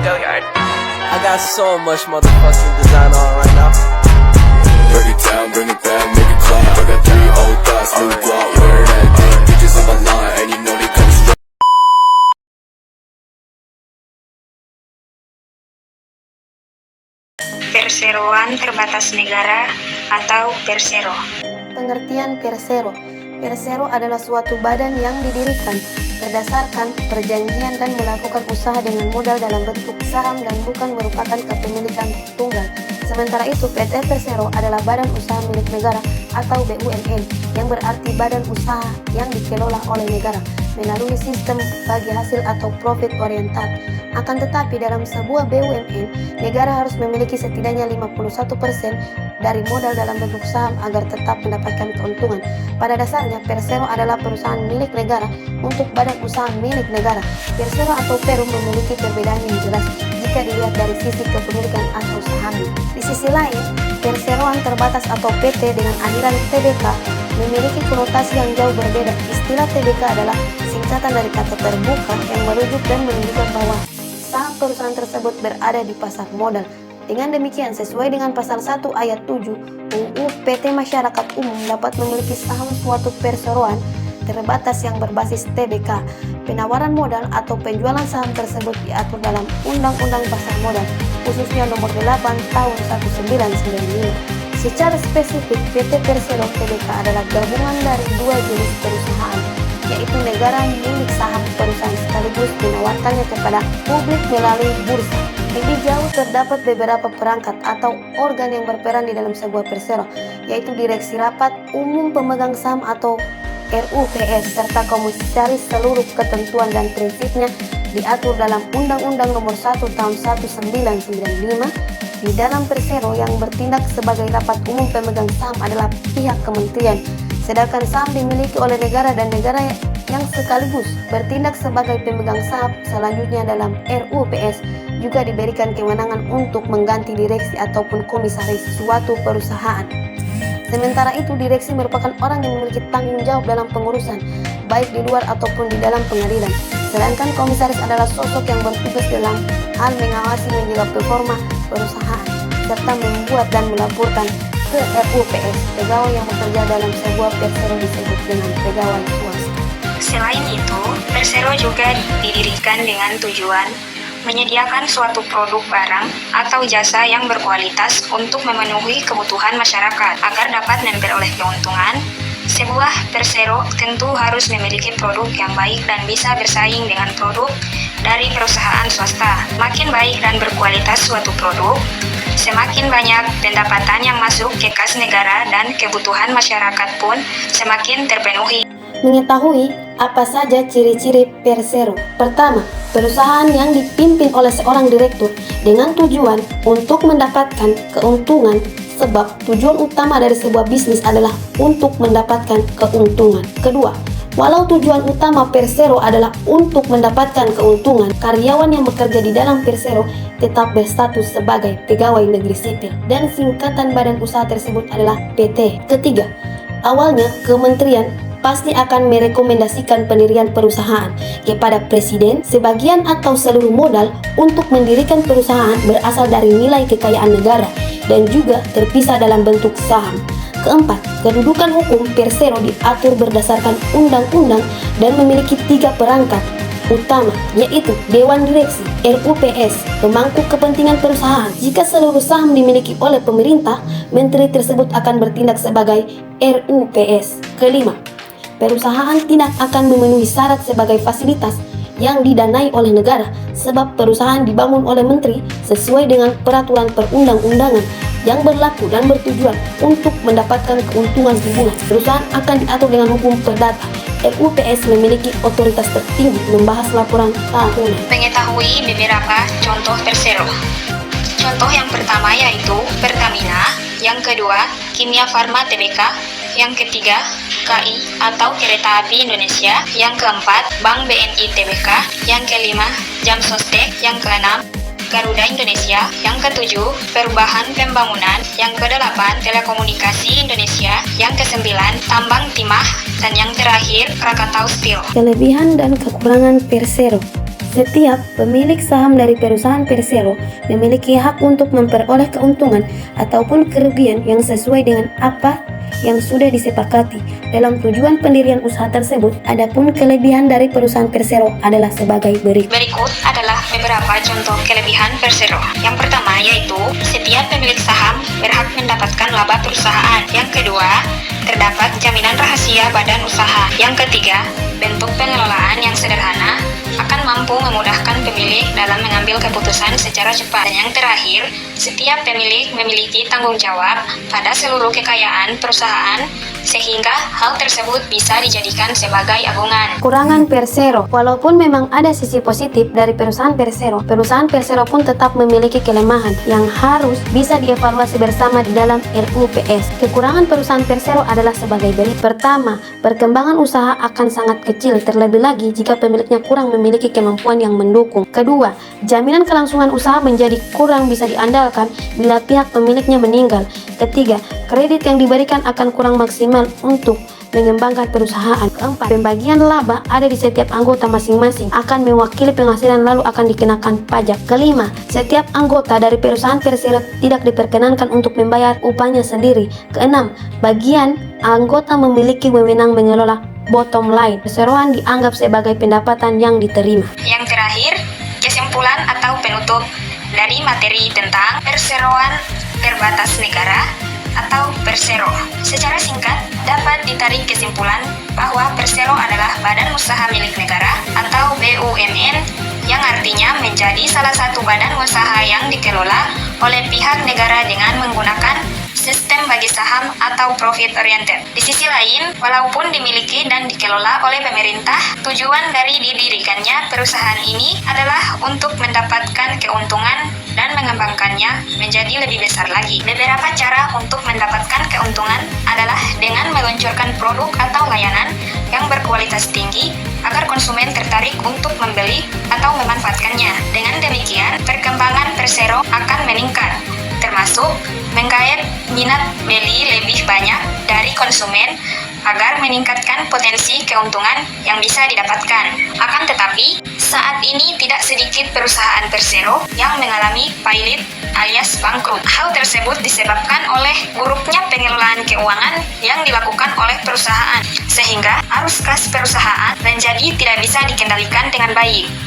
I got so much motherfucking design on right now. Break it down, bring it back, make it clap. I got 3 old thoughts, new guap, wear that dick. Bitches on my line, and you know they come straight. Perseroan terbatas negara atau persero. Pengertian persero. Persero adalah suatu badan yang didirikan berdasarkan perjanjian dan melakukan usaha dengan modal dalam bentuk saham dan bukan merupakan kepemilikan tunggal. Sementara itu, PT Persero adalah badan usaha milik negara atau BUMN yang berarti badan usaha yang dikelola oleh negara melalui sistem bagi hasil atau profit oriented. Akan tetapi dalam sebuah BUMN, negara harus memiliki setidaknya 51% dari modal dalam bentuk saham agar tetap mendapatkan keuntungan. Pada dasarnya, Persero adalah perusahaan milik negara untuk badan usaha milik negara. Persero atau Perum memiliki perbedaan yang jelas jika dilihat dari sisi kepemilikan atau sahamnya. Di sisi lain, perseroan terbatas atau PT dengan akhiran TBK memiliki konotasi yang jauh berbeda. Istilah TBK adalah singkatan dari kata terbuka yang merujuk dan menunjukkan bahwa saham perusahaan tersebut berada di pasar modal. Dengan demikian, sesuai dengan pasal 1 ayat 7 UU PT Masyarakat Umum dapat memiliki saham suatu perseroan terbatas yang berbasis TBK. Penawaran modal atau penjualan saham tersebut diatur dalam Undang-Undang Pasar Modal, khususnya nomor 8 tahun 1995. Secara spesifik, PT Persero Tbk adalah gabungan dari 2 jenis perusahaan, yaitu negara milik saham perusahaan sekaligus menawarkannya kepada publik melalui bursa. Lebih jauh, terdapat beberapa perangkat atau organ yang berperan di dalam sebuah persero, yaitu Direksi Rapat Umum Pemegang Saham atau RUPS, serta komisaris. Seluruh ketentuan dan prinsipnya diatur dalam Undang-Undang Nomor 1 Tahun 1995. Di dalam persero, yang bertindak sebagai rapat umum pemegang saham adalah pihak kementerian, sedangkan saham dimiliki oleh negara dan negara yang sekaligus bertindak sebagai pemegang saham selanjutnya dalam RUPS juga diberikan kewenangan untuk mengganti direksi ataupun komisaris suatu perusahaan. Sementara itu, direksi merupakan orang yang memiliki tanggung jawab dalam pengurusan, baik di luar ataupun di dalam pengadilan. Sedangkan komisaris adalah sosok yang bertugas dalam hal mengawasi menjaga performa perusahaan, serta membuat dan melaporkan ke RUPS. Pegawai yang bekerja dalam sebuah persero disebut dengan pegawai swasta. Selain itu, persero juga didirikan dengan tujuan menyediakan suatu produk barang atau jasa yang berkualitas untuk memenuhi kebutuhan masyarakat agar dapat memperoleh keuntungan. Sebuah persero tentu harus memiliki produk yang baik dan bisa bersaing dengan produk dari perusahaan swasta. Makin baik dan berkualitas suatu produk, semakin banyak pendapatan yang masuk ke kas negara dan kebutuhan masyarakat pun semakin terpenuhi. Mengetahui apa saja ciri-ciri persero. Pertama, perusahaan yang dipimpin oleh seorang direktur dengan tujuan untuk mendapatkan keuntungan, sebab tujuan utama dari sebuah bisnis adalah untuk mendapatkan keuntungan. Kedua, walau tujuan utama persero adalah untuk mendapatkan keuntungan, karyawan yang bekerja di dalam persero tetap berstatus sebagai pegawai negeri sipil dan singkatan badan usaha tersebut adalah PT. Ketiga, awalnya kementerian pasti akan merekomendasikan pendirian perusahaan kepada presiden. Sebagian atau seluruh modal untuk mendirikan perusahaan berasal dari nilai kekayaan negara dan juga terpisah dalam bentuk saham. Keempat, kedudukan hukum persero diatur berdasarkan undang-undang dan memiliki 3 perangkat utama, yaitu Dewan Direksi, RUPS, pemangku kepentingan perusahaan. Jika seluruh saham dimiliki oleh pemerintah, menteri tersebut akan bertindak sebagai RUPS. Kelima, perusahaan tidak akan memenuhi syarat sebagai fasilitas yang didanai oleh negara, sebab perusahaan dibangun oleh menteri sesuai dengan peraturan perundang-undangan yang berlaku dan bertujuan untuk mendapatkan keuntungan hubungan. Perusahaan akan diatur dengan hukum perdata. RUPS memiliki otoritas tertinggi membahas laporan tahunan. Mengetahui beberapa contoh persero. Contoh yang pertama yaitu Pertamina, yang kedua Kimia Farma Tbk, yang ketiga KI atau Kereta Api Indonesia, yang keempat Bank BNI Tbk, yang kelima Jam Sostek, yang keenam Garuda Indonesia, yang ketujuh Perubahan Pembangunan, yang kedelapan Telekomunikasi Indonesia, yang kesembilan Tambang Timah, dan yang terakhir Krakatau Steel. Kelebihan dan kekurangan persero. Setiap pemilik saham dari perusahaan Persero memiliki hak untuk memperoleh keuntungan ataupun kerugian yang sesuai dengan apa yang sudah disepakati dalam tujuan pendirian usaha tersebut. Adapun kelebihan dari perusahaan Persero adalah sebagai berikut. Berikut adalah beberapa contoh kelebihan Persero. Yang pertama yaitu setiap pemilik saham berhak mendapatkan laba perusahaan. Yang kedua, terdapat jaminan rahasia badan usaha. Yang ketiga, bentuk pengelolaan yang sederhana akan mampu memudahkan pemilik dalam mengambil keputusan secara cepat. Dan yang terakhir, setiap pemilik memiliki tanggung jawab pada seluruh kekayaan perusahaan sehingga hal tersebut bisa dijadikan sebagai agungan. Kurangan Persero. Walaupun memang ada sisi positif dari perusahaan Persero pun tetap memiliki kelemahan yang harus bisa dievaluasi bersama di dalam RUPS. Kekurangan perusahaan Persero adalah sebagai berikut. Pertama, perkembangan usaha akan sangat kecil, terlebih lagi jika pemiliknya kurang memiliki kemampuan yang mendukung. Kedua, jaminan kelangsungan usaha menjadi kurang bisa diandalkan bila pihak pemiliknya meninggal. Ketiga, kredit yang diberikan akan kurang maksimal untuk mengembangkan perusahaan. Keempat, pembagian laba ada di setiap anggota masing-masing akan mewakili penghasilan lalu akan dikenakan pajak. Kelima, setiap anggota dari perusahaan Persero tidak diperkenankan untuk membayar upahnya sendiri. Keenam, bagian anggota memiliki wewenang mengelola bottom line. Perseroan dianggap sebagai pendapatan yang diterima. Yang terakhir, kesimpulan atau penutup dari materi tentang perseroan berbatas negara atau Persero. Secara singkat, dapat ditarik kesimpulan bahwa Persero adalah badan usaha milik negara atau BUMN yang artinya menjadi salah satu badan usaha yang dikelola oleh pihak negara dengan menggunakan sistem bagi saham atau profit oriented. Di sisi lain, walaupun dimiliki dan dikelola oleh pemerintah, tujuan dari didirikannya perusahaan ini adalah untuk mendapatkan keuntungan dan mengembangkannya menjadi lebih besar lagi. Beberapa cara untuk mendapatkan keuntungan adalah dengan meluncurkan produk atau layanan yang berkualitas tinggi agar konsumen tertarik untuk membeli atau memanfaatkannya. Dengan demikian, perkembangan Persero akan meningkat, termasuk menggait minat beli lebih banyak dari konsumen agar meningkatkan potensi keuntungan yang bisa didapatkan. Akan tetapi, saat ini tidak sedikit perusahaan Persero yang mengalami pailit alias bangkrut. Hal tersebut disebabkan oleh buruknya pengelolaan keuangan yang dilakukan oleh perusahaan, sehingga arus kas perusahaan menjadi tidak bisa dikendalikan dengan baik.